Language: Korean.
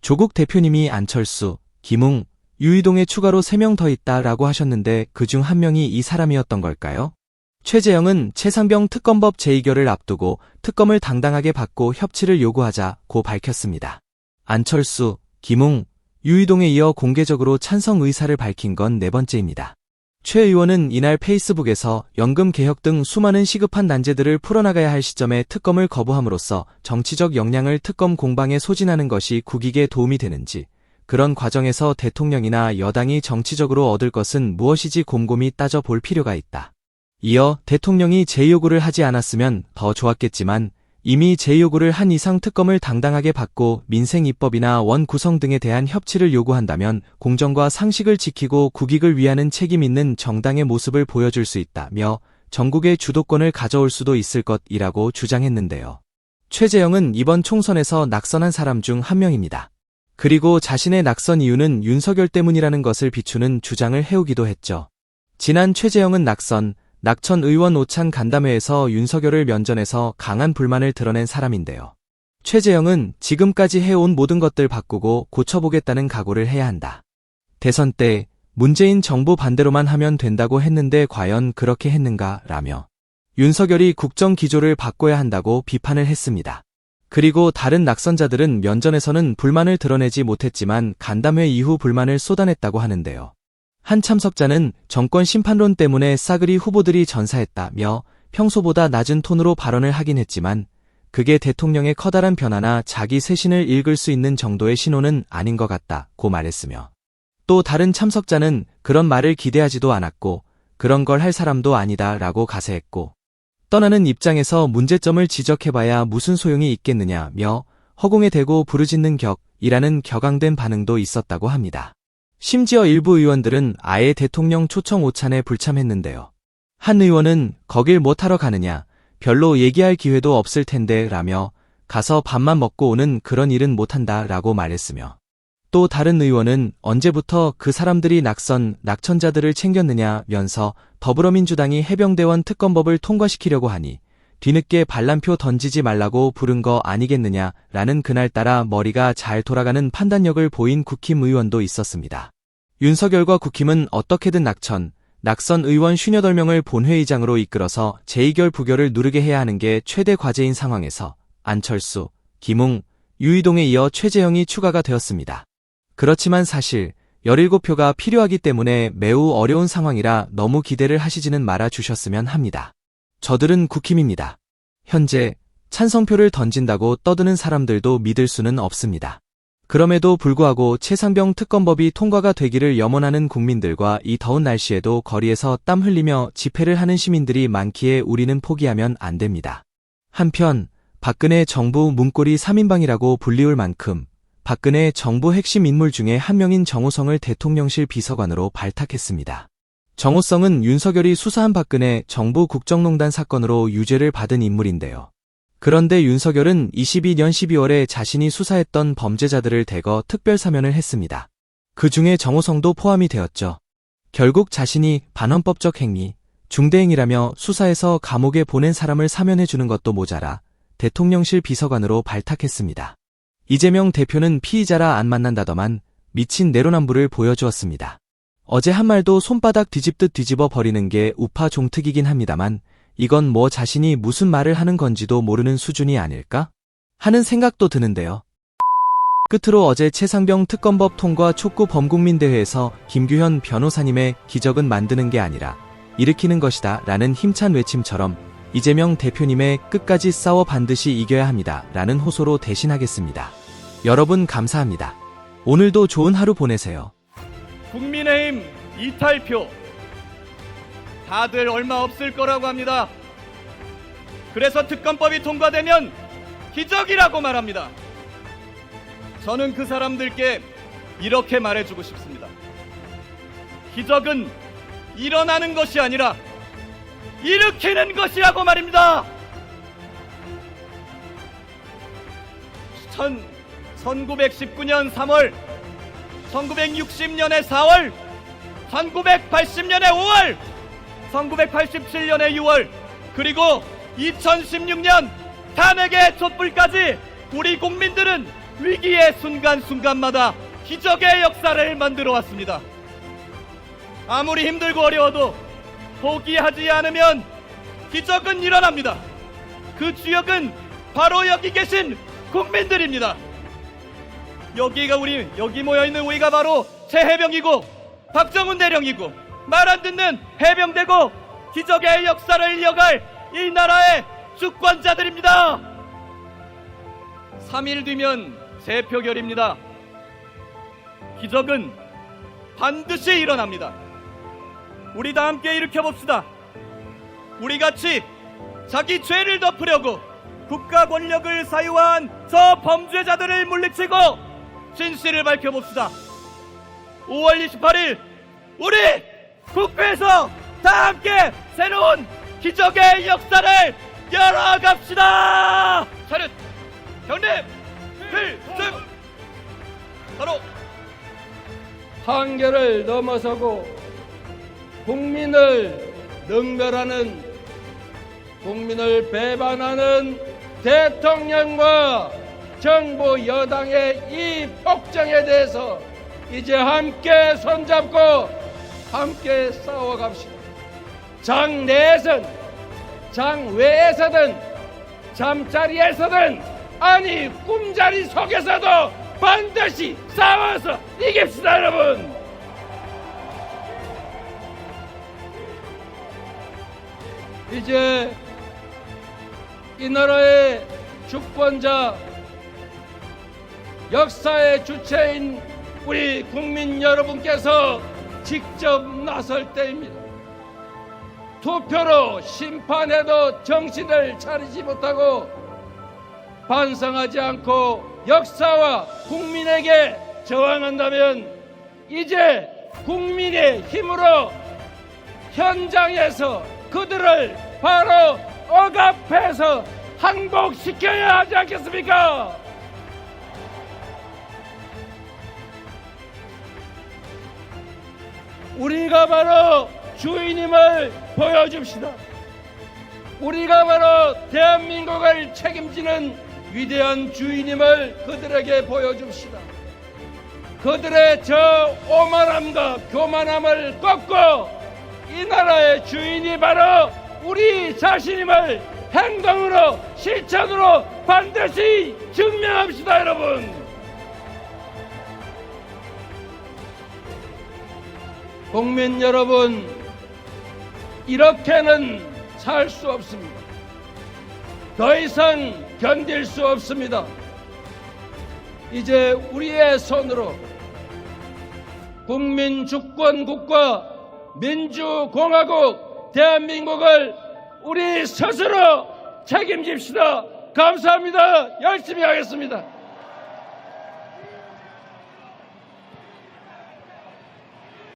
조국 대표님이 안철수, 김웅, 유이동에 추가로 3명 더 있다라고 하셨는데 그중 한 명이 이 사람이었던 걸까요? 최재형은 최상병 특검법 재의결을 앞두고 특검을 당당하게 받고 협치를 요구하자고 밝혔습니다. 안철수, 김웅, 유이동에 이어 공개적으로 찬성 의사를 밝힌 건 4번째입니다. 최 의원은 이날 페이스북에서 연금 개혁 등 수많은 시급한 난제들을 풀어나가야 할 시점에 특검을 거부함으로써 정치적 역량을 특검 공방에 소진하는 것이 국익에 도움이 되는지, 그런 과정에서 대통령이나 여당이 정치적으로 얻을 것은 무엇이지 곰곰이 따져볼 필요가 있다. 이어 대통령이 재요구를 하지 않았으면 더 좋았겠지만 이미 재요구를 한 이상 특검을 당당하게 받고 민생 입법이나 원 구성 등에 대한 협치를 요구한다면 공정과 상식을 지키고 국익을 위하는 책임 있는 정당의 모습을 보여줄 수 있다며 전국의 주도권을 가져올 수도 있을 것이라고 주장했는데요. 최재형은 이번 총선에서 낙선한 사람 중 한 명입니다. 그리고 자신의 낙선 이유는 윤석열 때문이라는 것을 비추는 주장을 해오기도 했죠. 지난 최재형은 낙천 의원 오찬 간담회에서 윤석열을 면전해서 강한 불만을 드러낸 사람인데요. 최재형은 지금까지 해온 모든 것들 바꾸고 고쳐보겠다는 각오를 해야 한다. 대선 때 문재인 정부 반대로만 하면 된다고 했는데 과연 그렇게 했는가 라며 윤석열이 국정 기조를 바꿔야 한다고 비판을 했습니다. 그리고 다른 낙선자들은 면전에서는 불만을 드러내지 못했지만 간담회 이후 불만을 쏟아냈다고 하는데요. 한 참석자는 정권 심판론 때문에 싸그리 후보들이 전사했다며 평소보다 낮은 톤으로 발언을 하긴 했지만 그게 대통령의 커다란 변화나 자기 쇄신을 읽을 수 있는 정도의 신호는 아닌 것 같다고 말했으며, 또 다른 참석자는 그런 말을 기대하지도 않았고 그런 걸 할 사람도 아니다라고 가세했고, 떠나는 입장에서 문제점을 지적해봐야 무슨 소용이 있겠느냐며 허공에 대고 부르짖는 격이라는 격앙된 반응도 있었다고 합니다. 심지어 일부 의원들은 아예 대통령 초청 오찬에 불참했는데요. 한 의원은 거길 뭐 타러 가느냐, 별로 얘기할 기회도 없을 텐데 라며 가서 밥만 먹고 오는 그런 일은 못한다 라고 말했으며, 또 다른 의원은 언제부터 그 사람들이 낙천자들을 챙겼느냐면서 더불어민주당이 해병대원 특검법을 통과시키려고 하니 뒤늦게 반란표 던지지 말라고 부른 거 아니겠느냐라는 그날따라 머리가 잘 돌아가는 판단력을 보인 국힘 의원도 있었습니다. 윤석열과 국힘은 어떻게든 낙선 의원 58명을 본회의장으로 이끌어서 재의결 부결을 누르게 해야 하는 게 최대 과제인 상황에서 안철수, 김웅, 유이동에 이어 최재형이 추가가 되었습니다. 그렇지만 사실 17표가 필요하기 때문에 매우 어려운 상황이라 너무 기대를 하시지는 말아 주셨으면 합니다. 저들은 국힘입니다. 현재 찬성표를 던진다고 떠드는 사람들도 믿을 수는 없습니다. 그럼에도 불구하고 최상병 특검법이 통과가 되기를 염원하는 국민들과 이 더운 날씨에도 거리에서 땀 흘리며 집회를 하는 시민들이 많기에 우리는 포기하면 안 됩니다. 한편 박근혜 정부 문고리 3인방이라고 불리울 만큼 박근혜 정부 핵심 인물 중에 한 명인 정호성을 대통령실 비서관으로 발탁했습니다. 정호성은 윤석열이 수사한 박근혜 정부 국정농단 사건으로 유죄를 받은 인물인데요. 그런데 윤석열은 22년 12월에 자신이 수사했던 범죄자들을 대거 특별사면을 했습니다. 그 중에 정호성도 포함이 되었죠. 결국 자신이 반헌법적 행위, 중대행위라며 수사해서 감옥에 보낸 사람을 사면해주는 것도 모자라 대통령실 비서관으로 발탁했습니다. 이재명 대표는 피의자라 안 만난다더만 미친 내로남불을 보여주었습니다. 어제 한 말도 손바닥 뒤집듯 뒤집어 버리는 게 우파 종특이긴 합니다만 이건 뭐 자신이 무슨 말을 하는 건지도 모르는 수준이 아닐까? 하는 생각도 드는데요. 끝으로 어제 최상병 특검법 통과 촉구 범국민대회에서 김규현 변호사님의 기적은 만드는 게 아니라 일으키는 것이다 라는 힘찬 외침처럼 이재명 대표님의 끝까지 싸워 반드시 이겨야 합니다 라는 호소로 대신하겠습니다. 여러분 감사합니다. 오늘도 좋은 하루 보내세요. 국민의힘 이탈표 다들 얼마 없을 거라고 합니다. 그래서 특검법이 통과되면 기적이라고 말합니다. 저는 그 사람들께 이렇게 말해주고 싶습니다. 기적은 일어나는 것이 아니라 일으키는 것이라고 말입니다. 1919년 3월, 1960년의 4월, 1980년의 5월, 1987년의 6월, 그리고 2016년 탄핵의 촛불까지 우리 국민들은 위기의 순간순간마다 기적의 역사를 만들어 왔습니다. 아무리 힘들고 어려워도 포기하지 않으면 기적은 일어납니다. 그 주역은 바로 여기 계신 국민들입니다. 여기 모여있는 우리가 바로 새 해병이고 박정훈 대령이고 말 안 듣는 해병대고 기적의 역사를 이어갈 이 나라의 주권자들입니다. 3일 뒤면 새표결입니다. 기적은 반드시 일어납니다. 우리 다 함께 일으켜봅시다. 우리같이 자기 죄를 덮으려고 국가 권력을 사유한 저 범죄자들을 물리치고 진실을 밝혀봅시다. 5월 28일 우리 국회에서 다 함께 새로운 기적의 역사를 열어갑시다. 차렷, 경례, 필승. 바로 한계를 넘어서고 국민을 능멸하는, 국민을 배반하는 대통령과 정부 여당의 이 폭정에 대해서 이제 함께 손잡고 함께 싸워갑시다. 장 내에선, 장 외에서든, 잠자리에서든, 아니 꿈자리 속에서도 반드시 싸워서 이깁시다, 여러분. 이제 이 나라의 주권자, 역사의 주체인 우리 국민 여러분께서 직접 나설 때입니다. 투표로 심판해도 정신을 차리지 못하고 반성하지 않고 역사와 국민에게 저항한다면 이제 국민의 힘으로 현장에서 그들을 바로 억압해서 항복시켜야 하지 않겠습니까? 우리가 바로 주인임을 보여줍시다. 우리가 바로 대한민국을 책임지는 위대한 주인임을 그들에게 보여줍시다. 그들의 저 오만함과 교만함을 꺾고 이 나라의 주인이 바로 우리 자신임을 행동으로, 실천으로 반드시 증명합시다, 여러분. 국민 여러분, 이렇게는 살 수 없습니다. 더 이상 견딜 수 없습니다. 이제 우리의 손으로 국민주권국가 민주공화국 대한민국을 우리 스스로 책임집시다. 감사합니다. 열심히 하겠습니다.